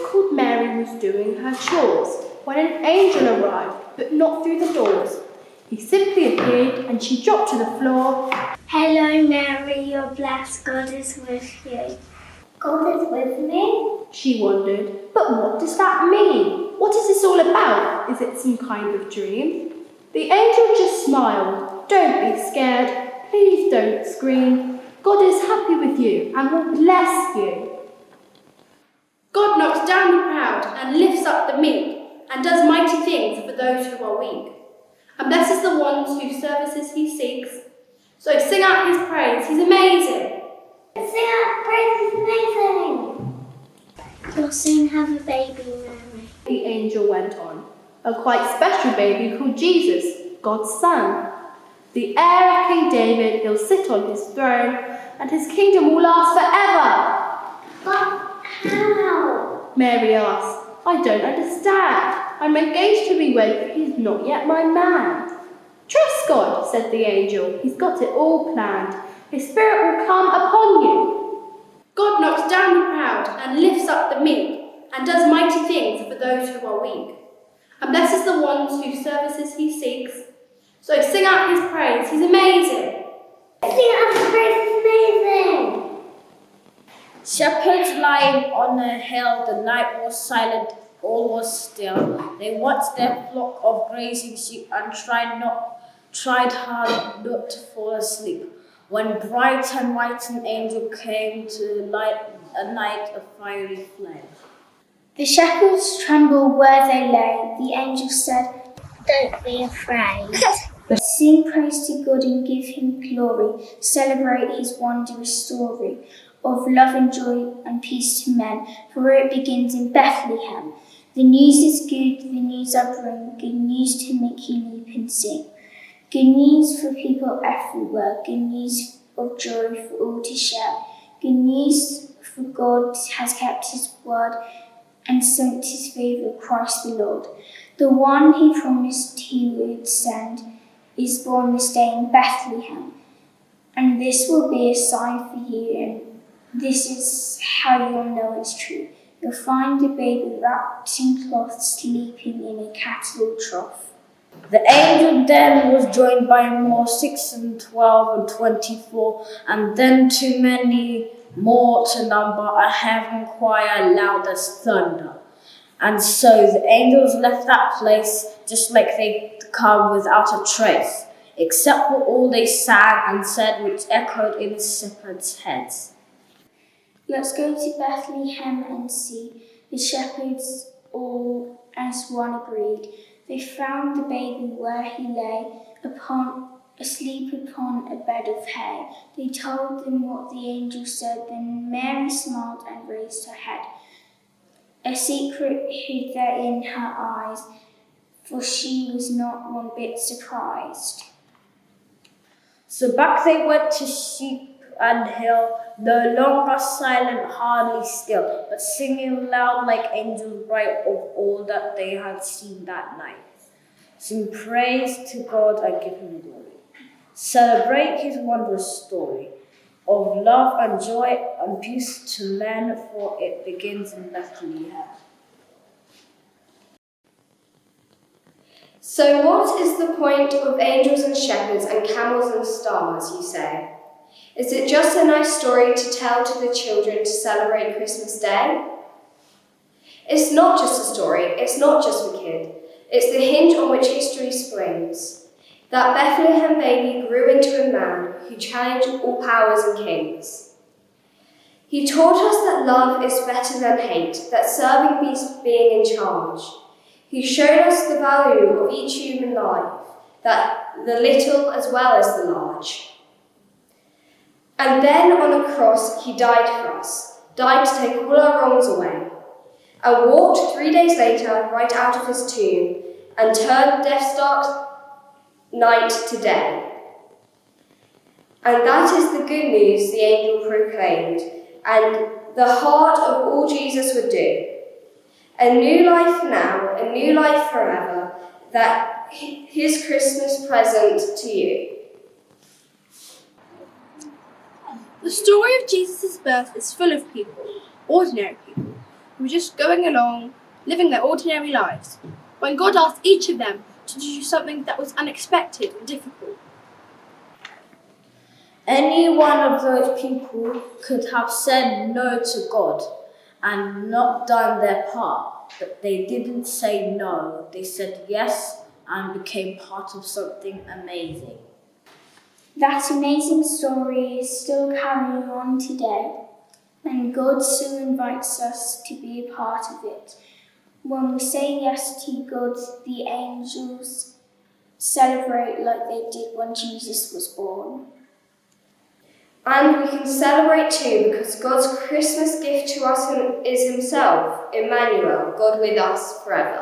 called Mary was doing her chores when an angel arrived, but not through the doors. He simply appeared and she dropped to the floor. Hello, Mary, you're blessed. God is with you. God is with me? She wondered. But what does that mean? What is this all about? Is it some kind of dream? The angel just smiled. Don't be scared. Please don't scream. God is happy with you and will bless you. God knocks down the proud and lifts up the meek and does mighty things for those who are weak, and blesses the ones whose services he seeks. So sing out his praise, he's amazing. Sing out praise, he's amazing. You'll soon have a baby, Mary. The angel went on. A quite special baby called Jesus, God's son. The heir of King David, he'll sit on his throne, and his kingdom will last forever. But how? Mary asked. I don't understand. I'm engaged to be wed, but he's not yet my man. Trust God, said the angel. He's got it all planned. His spirit will come upon you. God knocks down the proud and lifts up the meek and does mighty things for those who are weak, and blesses the ones whose services he seeks. So sing out his praise, he's amazing. Sing out his praise, he's amazing. Shepherds lying on a hill, the night was silent, all was still. They watched their flock of grazing sheep and tried hard not to fall asleep. When bright and white an angel came to light a night of fiery flame. The shepherds trembled where they lay. The angel said, Don't be afraid. Sing praise to God and give him glory. Celebrate his wondrous story of love and joy and peace to men, for it begins in Bethlehem. The news is good, the news I bring, good news to make you leap and sing. Good news for people everywhere, good news of joy for all to share. Good news for God has kept his word and sent his favour, Christ the Lord. The one he promised he would send is born this day in Bethlehem. And this will be a sign for you, and this is how you'll know it's true. You'll find the baby wrapped in cloth, sleeping in a cattle trough. The angel then was joined by more, 6 and 12 and 24, and then too many more to number, a heaven choir loud as thunder. And so the angels left that place just like they'd come, without a trace, except for all they sang and said, which echoed in the shepherds' heads. Let's go to Bethlehem and see. The shepherds all as one agreed. They found the baby where he lay, asleep upon a bed of hay. They told them what the angel said, then Mary smiled and raised her head. A secret hid there in her eyes, for she was not one bit surprised. So back they went to sheep and hill, no longer silent, hardly still, but singing loud like angels bright of all that they had seen that night. Sing praise to God and give him glory. Celebrate his wondrous story of love and joy and peace to men, for it begins in Bethlehem. So what is the point of angels and shepherds and camels and stars, you say? Is it just a nice story to tell to the children to celebrate Christmas Day? It's not just a story, it's not just for kids. It's the hinge on which history springs. That Bethlehem baby grew into a man who challenged all powers and kings. He taught us that love is better than hate, that serving means being in charge. He showed us the value of each human life, that the little as well as the large. And then on a cross he died for us, died to take all our wrongs away, and walked 3 days later right out of his tomb and turned death's dark night to day. And that is the good news the angel proclaimed, and the heart of all Jesus would do. A new life now, a new life forever, that his Christmas present to you. The story of Jesus' birth is full of people, ordinary people, who were just going along, living their ordinary lives, when God asked each of them to do something that was unexpected and difficult. Any one of those people could have said no to God and not done their part, but they didn't say no. They said yes and became part of something amazing. That amazing story is still carrying on today, and God still invites us to be a part of it. When we say yes to God, the angels celebrate like they did when Jesus was born. And we can celebrate too because God's Christmas gift to us is Himself, Emmanuel, God with us forever.